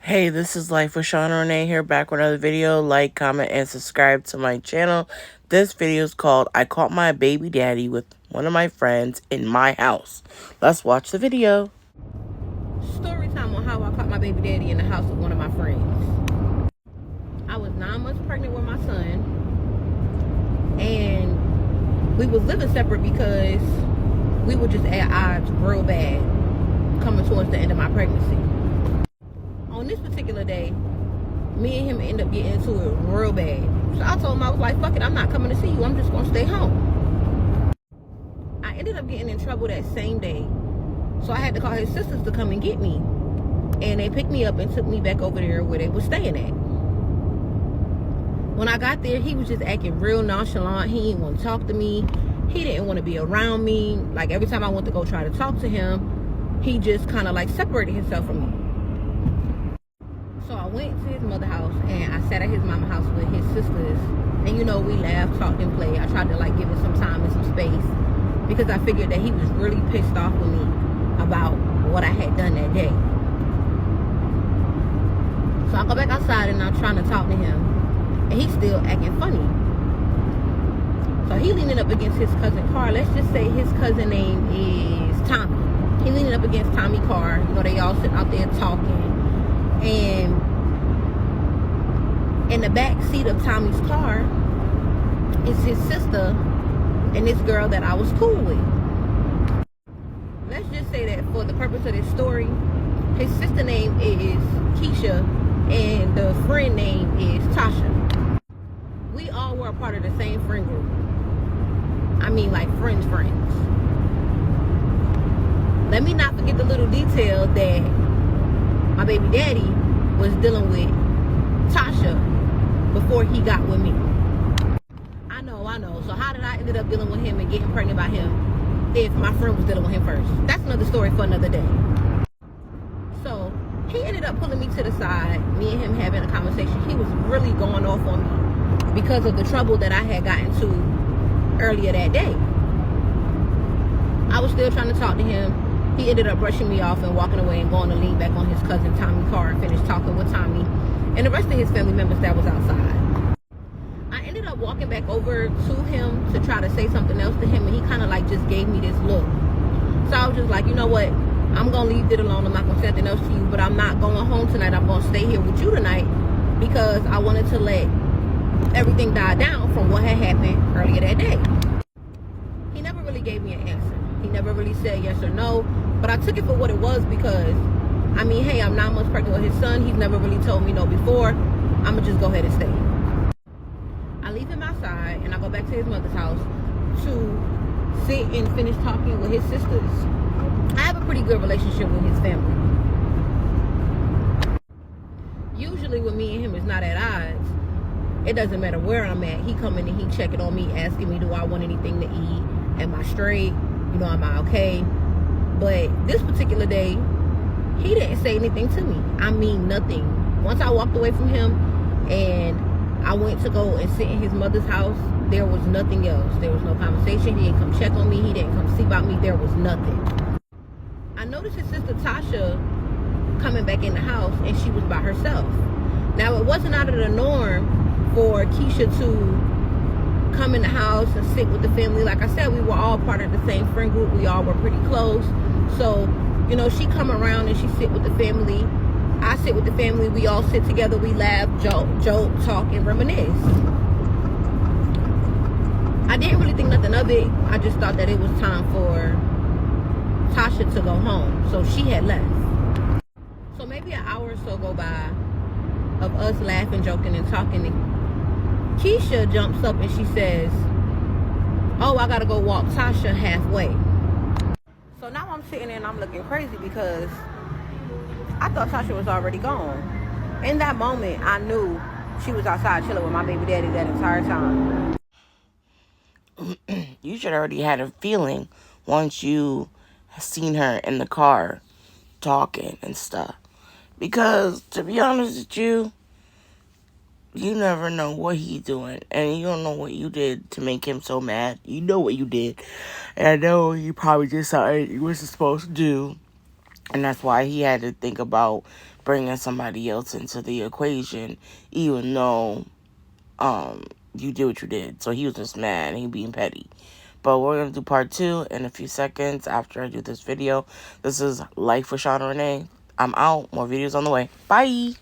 Hey, this is Life with Shauna Renee here, back with another video. Like, comment, and subscribe to my channel. This video is called I Caught My Baby Daddy with One of My Friends in My House. Let's watch the video. Story time on how I caught my baby daddy in the house with one of my friends. I was 9 months pregnant with my son, and we was living separate because we were just at odds real bad coming towards the end of my pregnancy. On this particular day, me and him ended up getting into it real bad. So I told him, I was like, fuck it, I'm not coming to see you. I'm just going to stay home. I ended up getting in trouble that same day. So I had to call his sisters to come and get me. And they picked me up and took me back over there where they were staying at. When I got there, he was just acting real nonchalant. He didn't want to talk to me. He didn't want to be around me. Like every time I went to go try to talk to him, he just kind of like separated himself from me. So I went to his mother's house and I sat at his mama's house with his sisters. And you know, we laughed, talked, and played. I tried to like give him some time and some space because I figured that he was really pissed off with me about what I had done that day. So I go back outside and I'm trying to talk to him, and he's still acting funny. So he leaning up against his cousin car. Let's just say his cousin name is Tommy. He leaning up against Tommy's car. You know, they all sitting out there talking. And in the back seat of Tommy's car is his sister and this girl that I was cool with. Let's just say that for the purpose of this story, his sister name is Keisha and the friend name is Tasha. We all were a part of the same friend group. I mean, like friends. Let me not forget the little detail that my baby daddy was dealing with Tasha before he got with me. I know. So how did I ended up dealing with him and getting pregnant by him if my friend was dealing with him first? That's another story for another day. So he ended up pulling me to the side, me and him having a conversation. He was really going off on me because of the trouble that I had gotten into earlier that day. I was still trying to talk to him. He ended up brushing me off and walking away and going to lean back on his cousin Tommy's car and finish talking with Tommy and the rest of his family members that was outside. I ended up walking back over to him to try to say something else to him, and he kind of like just gave me this look. So I was just like, you know what? I'm going to leave it alone. I'm not going to say anything else to you, but I'm not going home tonight. I'm going to stay here with you tonight because I wanted to let everything die down from what had happened earlier that day. He never really gave me an answer. He never really said yes or no, but I took it for what it was because, I mean, hey, I'm 9 months pregnant with his son. He's never really told me no before. I'm going to just go ahead and stay. I leave him outside and I go back to his mother's house to sit and finish talking with his sisters. I have a pretty good relationship with his family. Usually when me and him is not at odds, it doesn't matter where I'm at. He coming and he checking on me, asking me, do I want anything to eat? Am I straight? You know, am I okay? But this particular day, he didn't say anything to me. I mean, nothing. Once I walked away from him and I went to go and sit in his mother's house, there was nothing else. There was no conversation. He didn't come check on me. He didn't come see about me. There was nothing. I noticed his sister Tasha coming back in the house, and she was by herself. Now, it wasn't out of the norm for Keisha to come in the house and sit with the family. Like I said, we were all part of the same friend group. We all were pretty close. So, you know, she come around and she sit with the family. I sit with the family. We all sit together. We laugh, joke, talk, and reminisce. I didn't really think nothing of it. I just thought that it was time for Tasha to go home. So she had left. So maybe an hour or so go by of us laughing, joking, and talking. Keisha jumps up and she says, oh, I gotta go walk Tasha halfway. So now I'm sitting there and I'm looking crazy because I thought Tasha was already gone. In that moment, I knew she was outside chilling with my baby daddy that entire time. You should already had a feeling once you seen her in the car talking and stuff. Because, to be honest with you, you never know what he's doing. And you don't know what you did to make him so mad. You know what you did. And I know you probably did something you wasn't supposed to do. And that's why he had to think about bringing somebody else into the equation, even though you did what you did. So he was just mad and he being petty. But we're going to do part 2 in a few seconds after I do this video. This is Life with Shauna Renee. I'm out. More videos on the way. Bye.